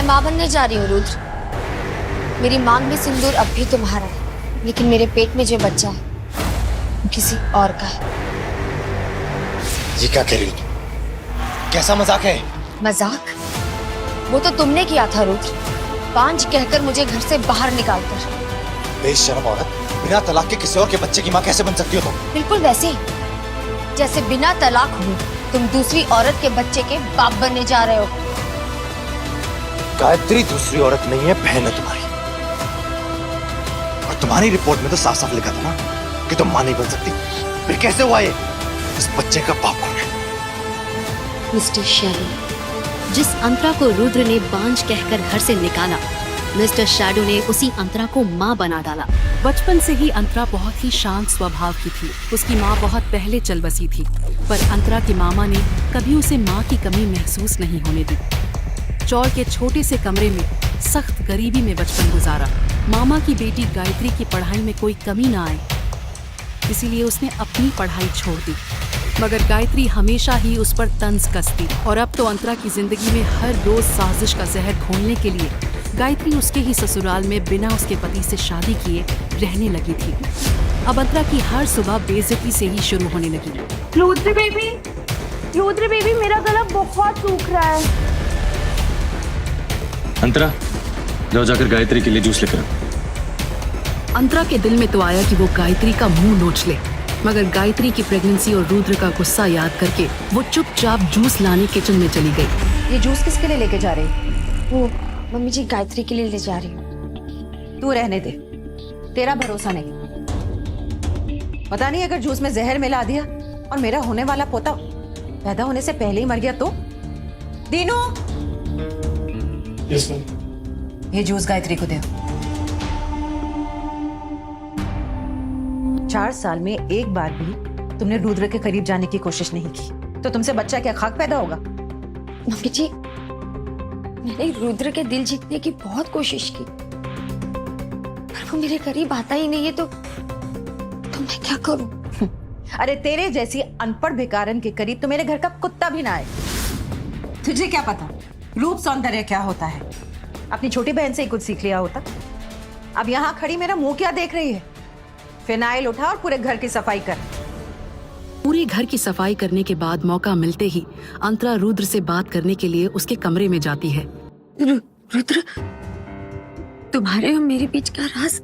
माँ बनने जा रही हूँ रुद्र। मेरी मांग में सिंदूर अब भी तुम्हारा है, लेकिन मेरे पेट में जो बच्चा है वो किसी और का है। ये क्या कह रही हो? कैसा मजाक है? मजाक? वो तो तुमने किया था रुद्र, पांच कहकर मुझे घर से बाहर निकालकर। बेशर्म औरत, बिना तलाक के किसी और के बच्चे की माँ कैसे बन सकती हो तुम? बिल्कुल वैसे ही जैसे बिना तलाक हुए तुम दूसरी औरत के बच्चे के बाप बनने जा रहे हो। गायत्री दूसरी औरत नहीं है, बहन है तुम्हारी। और तुम्हारी रिपोर्ट में तो साफ साफ लिखा था ना कि तुम मां नहीं बन सकती। फिर कैसे हुआ ये? इस बच्चे का बाप कौन है? Mister shadow. जिस अंतरा को रुद्र ने बांझ कहकर घर से निकाला, मिस्टर शैडो ने उसी अंतरा को माँ बना डाला। बचपन से ही अंतरा बहुत ही शांत स्वभाव की थी। उसकी माँ बहुत पहले चल बसी थी, पर अंतरा की मामा ने कभी उसे माँ की कमी महसूस नहीं होने दी। चौड़ के छोटे से कमरे में सख्त गरीबी में बचपन गुजारा। मामा की बेटी गायत्री की पढ़ाई में कोई कमी ना आए, इसीलिए उसने अपनी पढ़ाई छोड़ दी। मगर गायत्री हमेशा ही उस पर तंज कसती, और अब तो अंतरा की जिंदगी में हर रोज साजिश का जहर घोलने के लिए गायत्री उसके ही ससुराल में बिना उसके पति से शादी किए रहने लगी थी। अब अंतरा की हर सुबह बेइज्जती से ही शुरू होने लगी। रुद्र बेबी, मेरा गला बहुत सूख रहा है। अंतरा, जाओ जाकर गायत्री के लिए जूस लेकर आओ। अंतरा के दिल में तो आया कि वो गायत्री का मुंह नोच ले, मगर गायत्री की प्रेगनेंसी और रुद्र का गुस्सा याद करके वो चुपचाप जूस लाने किचन में चली गई। ये जूस किसके लिए लेके जा रही? वो मम्मी जी गायत्री के लिए ले जा रही हूँ। तू रहने दे, तेरा भरोसा नहीं। पता नहीं अगर जूस में जहर मिला दिया और मेरा होने वाला पोता पैदा होने से पहले ही मर गया तो? Dinu, yes ma'am. ये जूस गायत्री को दे। 4 साल में एक बार भी तुमने रुद्र के करीब जाने की कोशिश नहीं की, तो तुमसे बच्चा क्या खाक पैदा होगा? मम्मी जी, मैंने रुद्र के दिल जीतने की बहुत कोशिश की, पर वो मेरे करीब आता ही नहीं है, तो मैं क्या करूं? अरे तेरे जैसी अनपढ़ भिकारन के करीब तो मेरे घर का कुत्ता भी ना आए। तुझे क्या पता रूप सौंदर्य क्या होता है? अपनी छोटी बहन से ही कुछ सीख लिया होता। अब यहाँ खड़ी मेरा मुंह क्या देख रही है? फिनाइल उठा और पूरे घर की सफाई कर। पूरे घर की सफाई करने के बाद मौका मिलते ही अंतरा रुद्र से बात करने के लिए उसके कमरे में जाती है। रुद्र, तुम्हारे और मेरे बीच का राज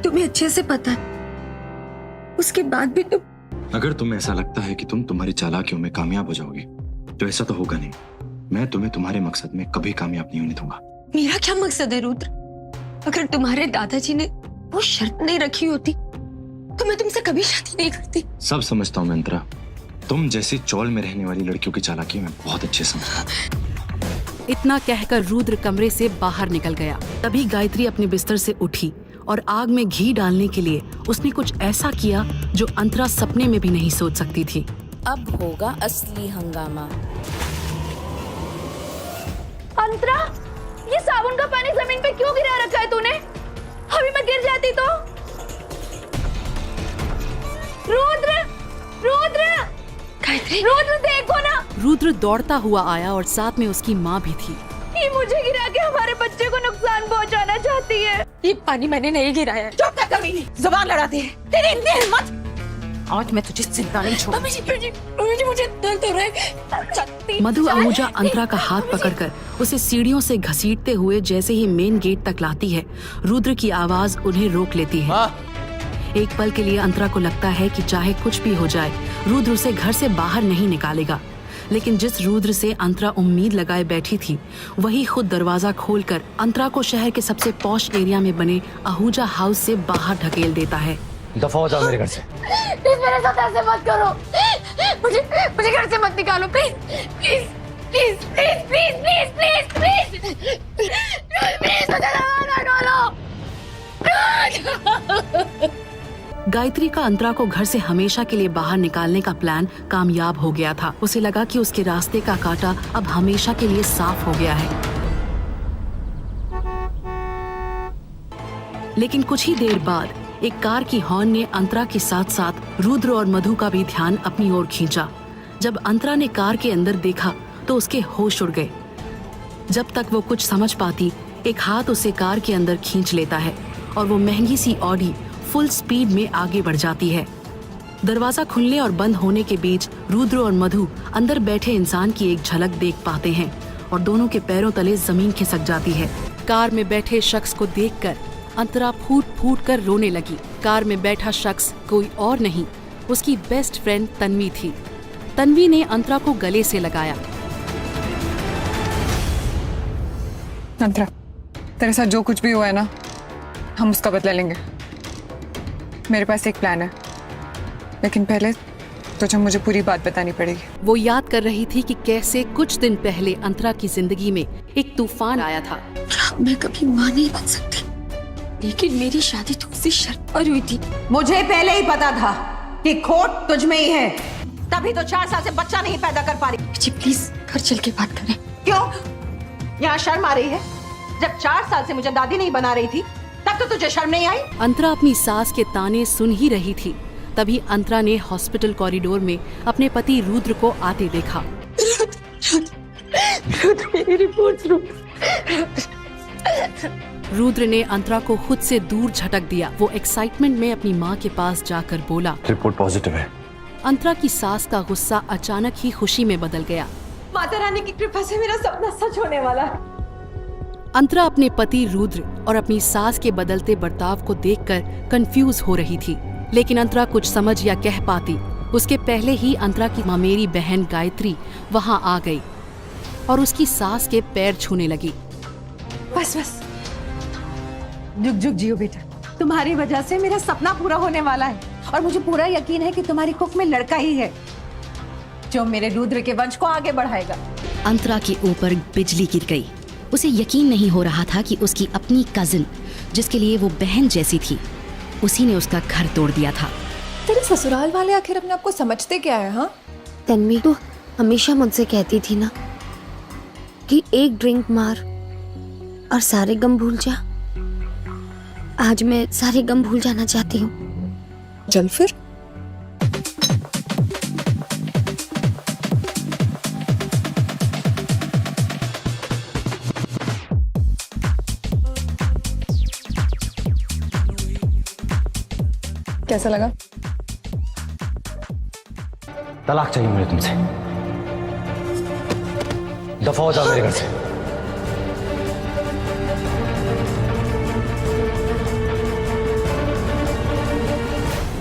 तुम्हें अच्छे से पता है, उसके बाद भी तुम। अगर तुम्हें ऐसा लगता है कि तुम तुम्हारी चालाकियों में कामयाब हो जाओगे, तो ऐसा तो होगा नहीं। मैं तुम्हें तुम्हारे मकसद में कभी कामयाब नहीं होने दूंगा। मेरा क्या मकसद है रुद्र? अगर तुम्हारे दादाजी ने वो शर्त नहीं रखी होती तो मैं तुमसे कभी शादी नहीं करती। सब समझता हूँ मैं अंतरा, तुम जैसी चौल में रहने वाली लड़कियों की चालाकी मैं बहुत अच्छे समझता हूँ। इतना कहकर रुद्र कमरे से बाहर निकल गया। तभी गायत्री अपने बिस्तर से उठी और आग में घी डालने के लिए उसने कुछ ऐसा किया जो अंतरा सपने में भी नहीं सोच सकती थी। अब होगा असली हंगामा। अंतरा, ये साबुन का पानी जमीन पे क्यों गिरा रखा है तूने? अभी मैं गिर जाती तो? रुद्र, गायत्री, रुद्र देखो ना। रुद्र दौड़ता हुआ आया और साथ में उसकी माँ भी थी। ये मुझे गिरा के हमारे बच्चे को नुकसान पहुंचाना चाहती है। ये पानी मैंने नहीं गिराया। चुप कर कभी नहीं, जुबान लड़ाती है। तेरी इतनी हिम्मत! आज मैं तुझे जिंदा नहीं छोड़ूंगी। मुझे दर्द हो रहा है। मधु आहूजा अंतरा का हाथ पकड़कर उसे सीढ़ियों से घसीटते हुए जैसे ही मेन गेट तक लाती है, रुद्र की आवाज उन्हें रोक लेती है। एक पल के लिए अंतरा को लगता है कि चाहे कुछ भी हो जाए, रुद्र उसे घर से बाहर नहीं निकालेगा। लेकिन जिस रुद्र से अंतरा उम्मीद लगाए बैठी थी, वही खुद दरवाजा खोलकर अंतरा को शहर के सबसे पॉश एरिया में बने आहूजा हाउस से बाहर ढकेल देता है। दफा हो जाओ मेरे घर से। प्लीज मेरे साथ ऐसे मत करो। मुझे घर से मत निकालो, please please please please please please please please please मुझे दबा ना डालो। गायत्री का अंतरा को घर से हमेशा के लिए बाहर निकालने का प्लान कामयाब हो गया था। उसे लगा कि उसके रास्ते का कांटा अब हमेशा के लिए साफ हो गया है। लेकिन कुछ ही देर बाद एक कार की हॉर्न ने अंतरा के साथ साथ रुद्र और मधु का भी ध्यान अपनी ओर खींचा। जब अंतरा ने कार के अंदर देखा तो उसके होश उड़ गए। जब तक वो कुछ समझ पाती, एक हाथ उसे कार के अंदर खींच लेता है और वो महंगी सी ऑडी फुल स्पीड में आगे बढ़ जाती है। दरवाजा खुलने और बंद होने के बीच रुद्र और मधु अंदर बैठे इंसान की एक झलक देख पाते हैं और दोनों के पैरों तले जमीन खिसक जाती है। कार में बैठे शख्स को देखकर अंतरा फूट फूट कर रोने लगी। कार में बैठा शख्स कोई और नहीं, उसकी बेस्ट फ्रेंड तन्वी थी। तन्वी ने अंतरा को गले से लगाया। अंतरा, तेरे साथ जो कुछ भी हुआ है ना, हम उसका बदला लेंगे। मेरे पास एक प्लान है, लेकिन पहले तुझे मुझे पूरी बात बतानी पड़ेगी। वो याद कर रही थी कि कैसे कुछ दिन पहले अंतरा की जिंदगी में एक तूफान आया था। मैं कभी मां नहीं बन सकती, लेकिन मेरी शादी तो उसी शर्त पर हुई थी। मुझे पहले ही पता था कि खोट तुझ में ही है, तभी तो 4 साल से बच्चा नहीं पैदा कर पा रही। जी प्लीज घर चल के बात करें। क्यों? यहाँ शर्म आ रही है? जब 4 साल से मुझे दादी नहीं बना रही थी, तब तो तुझे शर्म नहीं आई? अंतरा अपनी सास के ताने सुन ही रही थी, तभी अंतरा ने हॉस्पिटल कॉरिडोर में अपने पति रुद्र को आते देखा। रुद्र ने अंतरा को खुद से दूर झटक दिया। वो एक्साइटमेंट में अपनी माँ के पास जाकर बोला, रिपोर्ट पॉजिटिव है। अंतरा की सास का गुस्सा अचानक ही खुशी में बदल गया। माता रानी की कृपा से मेरा सपना सच होने वाला है। अंतरा अपने पति रुद्र और अपनी सास के बदलते बर्ताव को देखकर कंफ्यूज हो रही थी, लेकिन अंतरा कुछ समझ या कह पाती उसके पहले ही अंतरा की मामेरी बहन गायत्री वहां आ गई और उसकी सास के पैर छूने लगी। बस बस, जुग जुग जियो बेटा, तुम्हारी वजह से मेरा सपना पूरा होने वाला है और मुझे पूरा यकीन है कि तुम्हारी कुख में लड़का ही है जो मेरे रुद्र के वंश को आगे बढ़ाएगा। अंतरा के ऊपर बिजली गिर गई। उसे यकीन नहीं हो रहा था कि उसकी अपनी कजिन, जिसके लिए वो बहन जैसी थी, उसी ने उसका घर तोड़ दिया था। तेरे ससुराल वाले आखिर अपने आप को समझते क्या है? हाँ, तन्वी तो हमेशा मुझसे कहती थी ना कि एक ड्रिंक मार और सारे गम भूल जा। आज मैं सारे गम भूल जाना चाहती हूँ। चल फिर। कैसा लगा? तलाक चाहिए मुझे तुमसे। दफा हो जाओ मेरे घर से।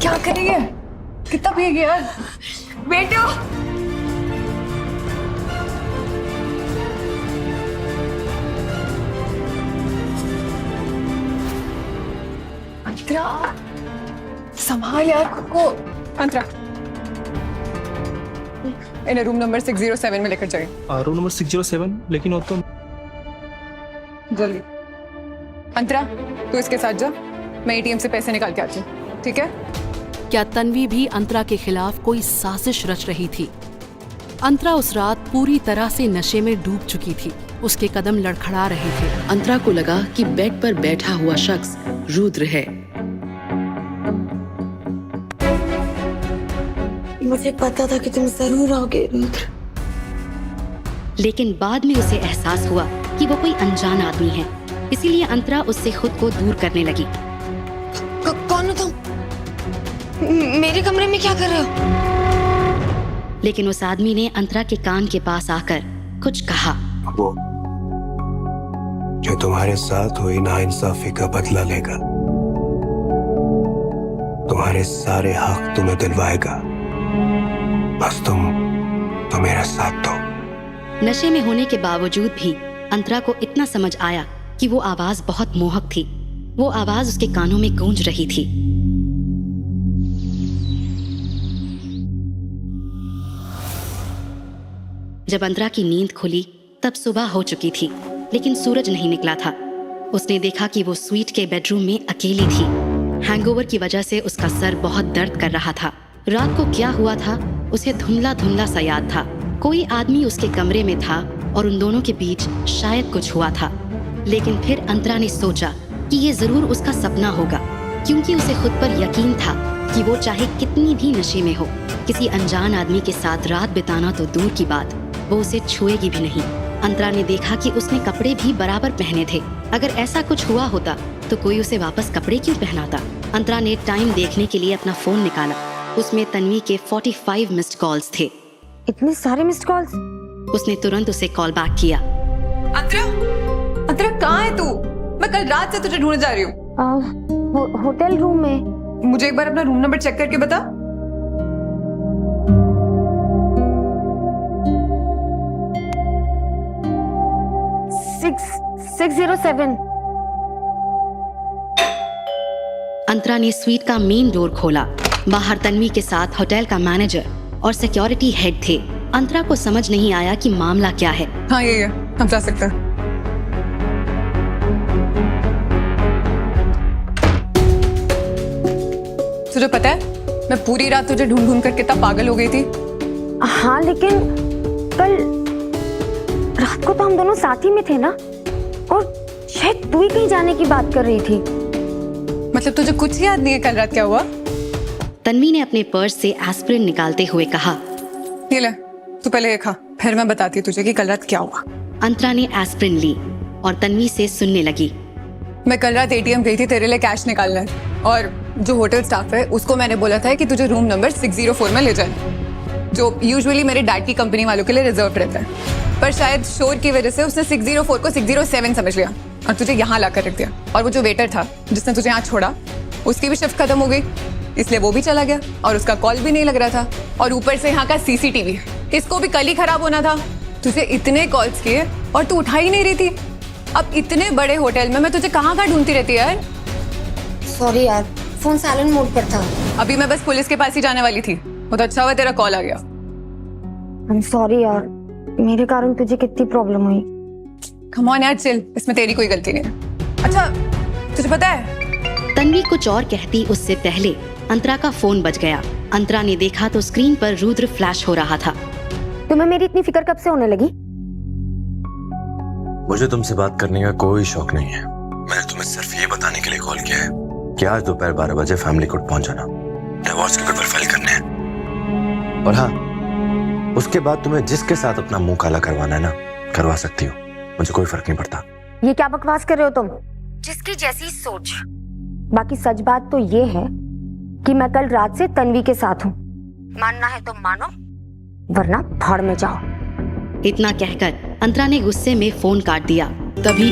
क्या करेंगे? कितना भीग गया बेटो। अंतरा, संभाल यार खुद को। अंतरा, इन्हें रूम नंबर 607 में लेकर जाइए। रूम नंबर 607, लेकिन वो तो जल्दी। अंतरा, तू इसके साथ जा, मैं एटीएम से पैसे निकाल के आती हूँ, ठीक है? क्या तन्वी भी अंतरा के खिलाफ कोई साजिश रच रही थी? अंतरा उस रात पूरी तरह से नशे में डूब चुकी थी। उसके कदम लड़खड़ा रहे थे। अंतरा को लगा कि बेड पर बैठा हुआ शख्स रुद्र है। मुझे पता था कि तुम जरूर आओगे रुद्र। लेकिन बाद में उसे एहसास हुआ कि वो कोई अनजान आदमी है, इसीलिए अंतरा उससे खुद को दूर करने लगी। कौन हो तुम? मेरे कमरे में क्या कर रहे हो? लेकिन उस आदमी ने अंतरा के कान के पास आकर कुछ कहा। वो जो तुम्हारे साथ हुई नाइंसाफी का बदला लेगा, तुम्हारे सारे हक तुम्हें दिलवाएगा। बस तुम तो मेरा साथ दो। नशे में होने के बावजूद भी अंतरा को इतना समझ आया कि वो आवाज बहुत मोहक थी। वो आवाज उसके कानों में गूंज रही थी। जब अंतरा की नींद खुली तब सुबह हो चुकी थी, लेकिन सूरज नहीं निकला था। उसने देखा कि वो स्वीट के बेडरूम में अकेली थी। हैंगओवर की वजह से उसका सर बहुत दर्द कर रहा था। रात को क्या हुआ था उसे धुंधला धुंधला सा याद था। कोई आदमी उसके कमरे में था और उन दोनों के बीच शायद कुछ हुआ था। लेकिन फिर अंतरा ने सोचा कि ये जरूर उसका सपना होगा, क्योंकि उसे खुद पर यकीन था कि वो चाहे कितनी भी नशे में हो, किसी अनजान आदमी के साथ रात बिताना तो दूर की बात, वो उसे छुएगी भी नहीं। अंतरा ने देखा कि उसने कपड़े भी बराबर पहने थे। अगर ऐसा कुछ हुआ होता तो कोई उसे वापस कपड़े क्यों पहनाता? अंतरा ने टाइम देखने के लिए अपना फोन निकाला। उसमें तन्वी के 45 मिस्ड कॉल्स थे। इतने सारे मिस्ड कॉल्स? उसने तुरंत उसे कॉल बैक किया। अंतरा कहाँ है तू? मैं कल रात से तुझे ढूंढने जा रही हूँ। होटल रूम में। मुझे एक बार अपना रूम नंबर चेक करके बता। सिक्स 607। अंतरा ने स्वीट का मेन डोर खोला। बाहर तन्वी के साथ होटल का मैनेजर और सिक्योरिटी हेड थे। अंतरा को समझ नहीं आया कि मामला क्या है। हाँ ये है, हम जा सकते हैं। तुझे पता है मैं पूरी रात तुझे ढूंढ ढूंढ कर कितना पागल हो गई थी। हाँ लेकिन कल रात को तो हम दोनों साथ ही में थे ना, और शायद तू ही कहीं जाने की बात कर रही थी। मतलब तुझे कुछ याद नहीं है कल रात क्या हुआ? तन्वी ने अपने पर्स से एस्पिरिन निकालते हुए कहा, ये ले, तू पहले ये खा, फिर मैं बताती हूँ तुझे कि कल रात क्या हुआ। अंतरा ने एस्पिरिन ली और तन्वी से सुनने लगी। मैं कल रात एटीएम गई थी तेरे लिए कैश निकालने, और जो होटल स्टाफ है उसको मैंने बोला था कि तुझे रूम नंबर 604 में ले जाए, जो यूजुअली मेरे डैड की कंपनी वालों के लिए रिजर्व रहता है। पर शायद शोर की वजह से उसने 604 को 607 समझ लिया और तुझे यहाँ लाकर रख दिया। और वो जो वेटर था जिसने तुझे यहाँ छोड़ा, उसकी भी शिफ्ट खत्म हो गई, इसलिए वो भी चला गया और उसका कॉल भी नहीं लग रहा था। और ऊपर से यहाँ का सीसीटीवी, इसको भी कल ही खराब होना था। तुझे इतने कॉल्स किए और तू उठा ही नहीं रही थी। अब इतने बड़े होटल में मैं तुझे कहाँ ढूंढती रहती यार। सॉरी यार, फोन साइलेंट मोड पर था। अभी मैं बस पुलिस के पास ही जाने वाली थी, वो तो अच्छा हुआ तेरा कॉल आ गया। I'm sorry यार, मेरे कारण तुझे कितनी प्रॉब्लम हुई। Come on यार, चिल, इसमें तेरी कोई गलती नहीं है। अच्छा तुझे पता है? तन्वी कुछ और कहती उससे पहले अंतरा का फोन बज गया। अंतरा ने देखा तो स्क्रीन पर रुद्र फ्लैश हो रहा था। तुम्हें मेरी इतनी फिक्र कब से होने लगी? मुझे तुमसे बात करने का कोई शौक नहीं है। मैंने तुम्हें सिर्फ ये बताने के लिए कॉल किया है कि आज दोपहर 12 बजे फैमिली कोर्ट पहुंच जाना। डिवोर्स के पेपर फाइल करने हैं। और हाँ, उसके बाद तुम्हें जिसके साथ अपना मुंह काला करवाना है ना, करवा सकती हो, मुझे कोई फर्क नहीं पड़ता। ये क्या बकवास कर रहे हो तुम? जिसकी जैसी सोच। बाकी सच बात तो ये है कि मैं कल रात से तन्वी के साथ हूँ। मानना है तो मानो, वरना भाड़ में जाओ। इतना कहकर अंतरा ने गुस्से में फोन काट दिया। तभी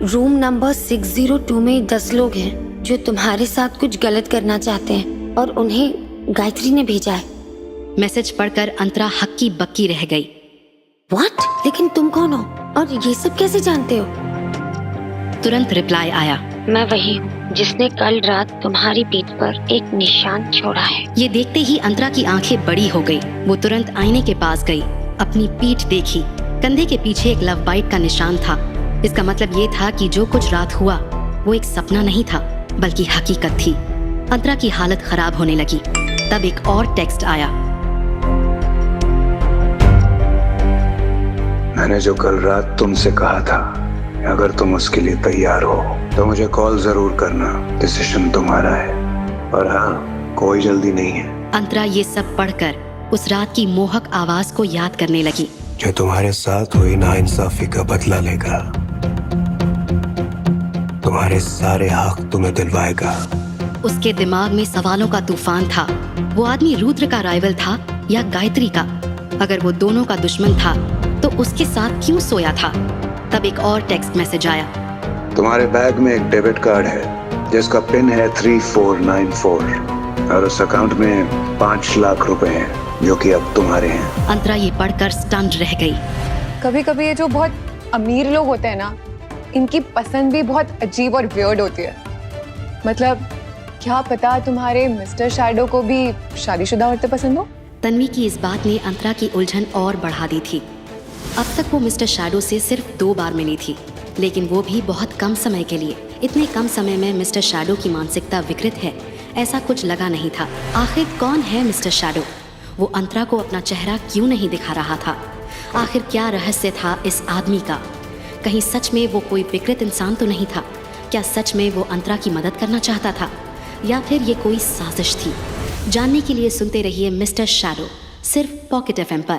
रूम नंबर 602 में 10 लोग हैं जो तुम्हारे साथ कुछ गलत करना चाहते हैं और उन्हें गायत्री ने भेजा है। मैसेज पढ़कर अंतरा हक्की बक्की रह गई। व्हाट? लेकिन तुम कौन हो और ये सब कैसे जानते हो? तुरंत रिप्लाई आया, मैं वही हूँ जिसने कल रात तुम्हारी पीठ पर एक निशान छोड़ा है। ये देखते ही अंतरा की आंखें बड़ी हो गई। वो तुरंत आईने के पास गई, अपनी पीठ देखी। कंधे के पीछे एक लव बाइट का निशान था। इसका मतलब ये था कि जो कुछ रात हुआ वो एक सपना नहीं था बल्कि हकीकत थी। अंतरा की हालत खराब होने लगी। तब एक और टेक्स्ट आया। मैंने जो कल रात तुमसे कहा था, अगर तुम उसके लिए तैयार हो तो मुझे कॉल जरूर करना। डिसीजन तुम्हारा है, और हाँ, कोई जल्दी नहीं है। अंतरा ये सब पढ़कर उस रात की मोहक आवाज को याद करने लगी। जो तुम्हारे साथ हुई नाइंसाफी का बदला लेगा, तुम्हारे सारे हक तुम्हें दिलवाएगा। उसके दिमाग में सवालों का तूफान था। वो आदमी रुद्र का राइवल था या गायत्री का? अगर वो दोनों का दुश्मन था तो उसके साथ क्यों सोया था? तब एक और टेक्स्ट मैसेज आया। तुम्हारे बैग में एक डेबिट कार्ड है जिसका पिन है 3494 और उस अकाउंट में 5 लाख रुपए हैं जो कि अब तुम्हारे हैं। अंतरा ये पढ़कर स्टन्ड रह गई। कभी कभी ये जो बहुत अमीर लोग होते हैं ना, इनकी पसंद भी बहुत अजीब और वियर्ड होती है। मतलब क्या पता तुम्हारे मिस्टर शैडो को भी शादीशुदा औरतें पसंद हो? तन्वी की इस बात ने अंतरा की उलझन और बढ़ा दी थी। अब तक वो मिस्टर शैडो से सिर्फ 2 बार मिली थी, लेकिन वो भी बहुत कम समय के लिए। इतने कम समय में मिस्टर शैडो की मानसिकता विकृत है, ऐसा कुछ लगा नहीं था। आखिर कौन है मिस्टर शैडो? वो अंतरा को अपना चेहरा क्यों नहीं दिखा रहा था? आखिर क्या रहस्य था इस आदमी का? कहीं सच में वो कोई विकृत इंसान तो नहीं था? क्या सच में वो अंतरा की मदद करना चाहता था, या फिर ये कोई साजिश थी? जानने के लिए सुनते रहिए मिस्टर शैडो, सिर्फ पॉकेट FM पर।